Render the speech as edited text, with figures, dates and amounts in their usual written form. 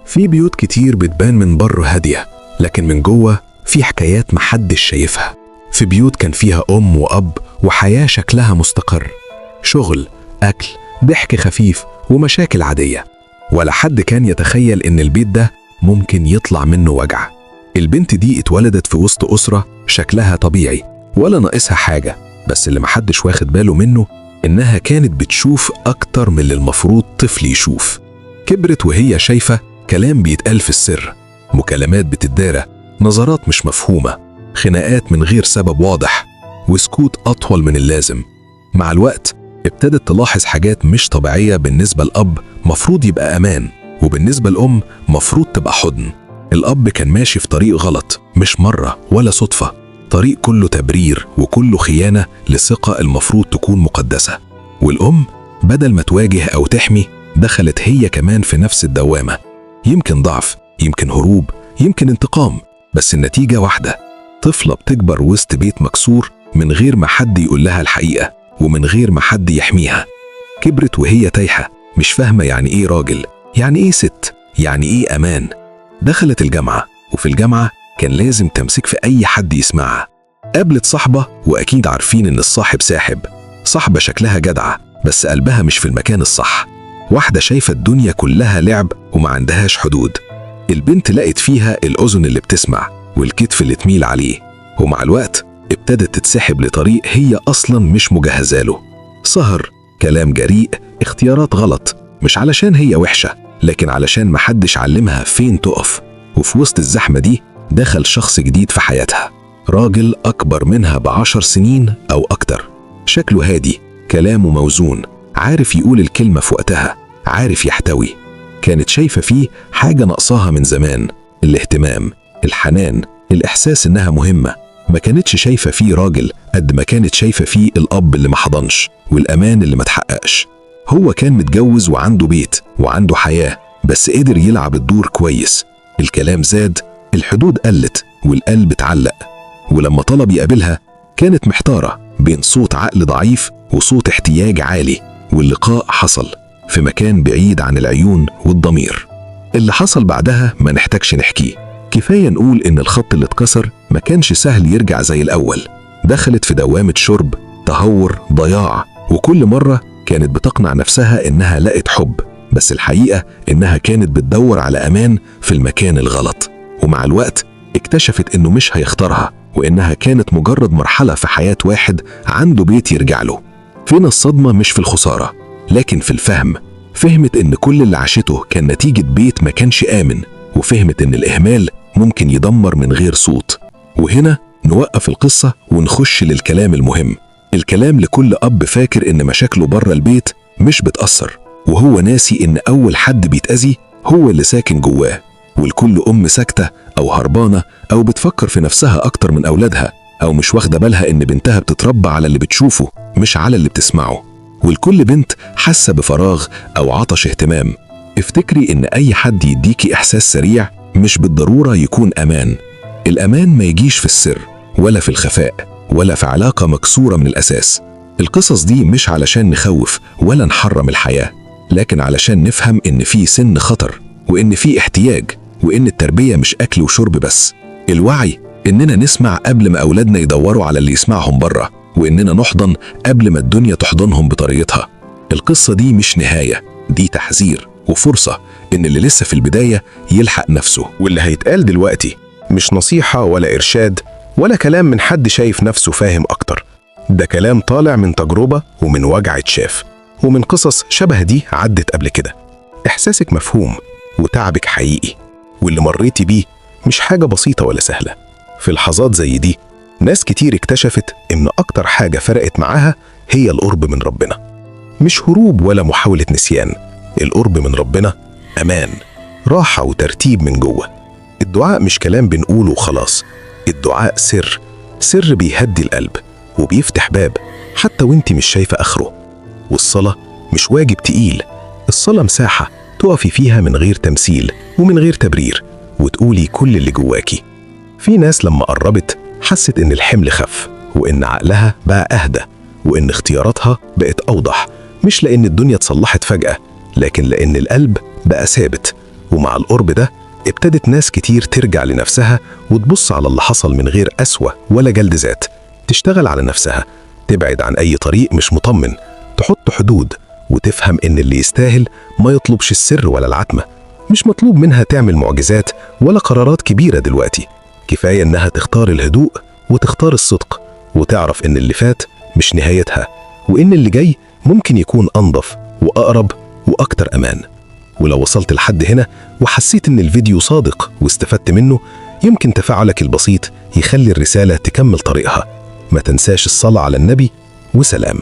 في بيوت كتير بتبان من بره هادية، لكن من جوه في حكايات محدش شايفها. في بيوت كان فيها أم وأب وحياة شكلها مستقر، شغل، أكل، ضحك خفيف ومشاكل عادية، ولا حد كان يتخيل إن البيت ده ممكن يطلع منه وجع. البنت دي اتولدت في وسط أسرة شكلها طبيعي ولا ناقصها حاجة، بس اللي محدش واخد باله منه إنها كانت بتشوف أكتر من اللي المفروض طفل يشوف. كبرت وهي شايفة كلام بيتقال في السر، مكالمات بتدارى، نظرات مش مفهومة، خناقات من غير سبب واضح، وسكوت أطول من اللازم. مع الوقت ابتدت تلاحظ حاجات مش طبيعية. بالنسبة للأب مفروض يبقى أمان، وبالنسبة للأم مفروض تبقى حضن. الأب كان ماشي في طريق غلط، مش مرة ولا صدفة، طريق كله تبرير وكله خيانة لثقة المفروض تكون مقدسة. والأم بدل ما تواجه أو تحمي، دخلت هي كمان في نفس الدوامة. يمكن ضعف، يمكن هروب، يمكن انتقام، بس النتيجة واحدة: طفلة بتكبر وسط بيت مكسور من غير ما حد يقول لها الحقيقة ومن غير ما حد يحميها. كبرت وهي تايهة، مش فاهمة يعني إيه راجل، يعني إيه ست، يعني إيه أمان. دخلت الجامعة، وفي الجامعة كان لازم تمسك في أي حد يسمعها. قابلت صاحبة، وأكيد عارفين إن الصاحب ساحب. صاحبة شكلها جدعة بس قلبها مش في المكان الصح، واحدة شايفة الدنيا كلها لعب وما عندهاش حدود. البنت لقت فيها الأذن اللي بتسمع والكتف اللي تميل عليه، ومع الوقت ابتدت تتسحب لطريق هي أصلا مش مجهزة له. سهر، كلام جريء، اختيارات غلط، مش علشان هي وحشة لكن علشان محدش علمها فين تقف. وفي وسط الزحمة دي دخل شخص جديد في حياتها، راجل أكبر منها ب10 سنين أو أكتر. شكله هادي، كلامه موزون، عارف يقول الكلمة في وقتها، عارف يحتوي. كانت شايفة فيه حاجة ناقصاها من زمان: الاهتمام، الحنان، الإحساس إنها مهمة. ما كانتش شايفة فيه راجل قد ما كانت شايفة فيه الأب اللي ما حضنش والأمان اللي ما تحققش. هو كان متجوز وعنده بيت وعنده حياة، بس قدر يلعب الدور كويس. الكلام زاد، الحدود قلت، والقلب اتعلق. ولما طلب يقابلها كانت محتارة بين صوت عقل ضعيف وصوت احتياج عالي. واللقاء حصل في مكان بعيد عن العيون والضمير. اللي حصل بعدها ما نحتاجش نحكيه، كفاية نقول إن الخط اللي اتكسر ما كانش سهل يرجع زي الأول. دخلت في دوامة شرب، تهور، ضياع، وكل مرة كانت بتقنع نفسها إنها لقت حب، بس الحقيقة إنها كانت بتدور على أمان في المكان الغلط. ومع الوقت اكتشفت إنه مش هيختارها، وإنها كانت مجرد مرحلة في حياة واحد عنده بيت يرجع له. فين الصدمة؟ مش في الخسارة لكن في الفهم. فهمت إن كل اللي عاشته كان نتيجة بيت ما كانش آمن، وفهمت إن الإهمال ممكن يدمر من غير صوت. وهنا نوقف القصة ونخش للكلام المهم، الكلام لكل أب فاكر إن مشاكله بره البيت مش بتأثر، وهو ناسي إن أول حد بيتأذي هو اللي ساكن جواه. والكل أم ساكتة أو هربانة أو بتفكر في نفسها أكتر من أولادها، أو مش واخدة بالها إن بنتها بتتربى على اللي بتشوفه مش على اللي بتسمعه. والكل بنت حاسة بفراغ أو عطش اهتمام. افتكري إن أي حد يديكي إحساس سريع مش بالضرورة يكون أمان. الأمان ما يجيش في السر ولا في الخفاء ولا في علاقة مكسورة من الأساس. القصص دي مش علشان نخوف ولا نحرم الحياة، لكن علشان نفهم إن في سن خطر، وإن في احتياج، وإن التربية مش أكل وشرب بس. الوعي إننا نسمع قبل ما أولادنا يدوروا على اللي يسمعهم بره، وإننا نحضن قبل ما الدنيا تحضنهم بطريقتها. القصة دي مش نهاية، دي تحذير وفرصة إن اللي لسه في البداية يلحق نفسه. واللي هيتقال دلوقتي مش نصيحة ولا إرشاد ولا كلام من حد شايف نفسه فاهم أكتر، ده كلام طالع من تجربة ومن وجع اتشاف ومن قصص شبه دي عدت قبل كده. إحساسك مفهوم وتعبك حقيقي، واللي مريتي بيه مش حاجة بسيطة ولا سهلة. في لحظات زي دي ناس كتير اكتشفت إن أكتر حاجة فرقت معاها هي القرب من ربنا. مش هروب ولا محاولة نسيان، القرب من ربنا أمان، راحة وترتيب من جوه. الدعاء مش كلام بنقوله وخلاص، الدعاء سر بيهدي القلب وبيفتح باب حتى وانت مش شايفة آخره. والصلاة مش واجب تقيل، الصلاة مساحة تقفي فيها من غير تمثيل ومن غير تبرير، وتقولي كل اللي جواكي. في ناس لما قربت حست إن الحمل خف، وإن عقلها بقى أهدى، وإن اختياراتها بقت أوضح، مش لأن الدنيا اتصلحت فجأة لكن لأن القلب بقى ثابت. ومع القرب ده ابتدت ناس كتير ترجع لنفسها وتبص على اللي حصل من غير قسوة ولا جلد ذات، تشتغل على نفسها، تبعد عن أي طريق مش مطمن، تحط حدود وتفهم إن اللي يستاهل ما يطلبش السر ولا العتمة. مش مطلوب منها تعمل معجزات ولا قرارات كبيرة دلوقتي، كفاية إنها تختار الهدوء وتختار الصدق، وتعرف إن اللي فات مش نهايتها، وإن اللي جاي ممكن يكون أنظف وأقرب وأكتر أمان. ولو وصلت لحد هنا وحسيت إن الفيديو صادق واستفدت منه، يمكن تفاعلك البسيط يخلي الرسالة تكمل طريقها. ما تنساش الصلاة على النبي، وسلام.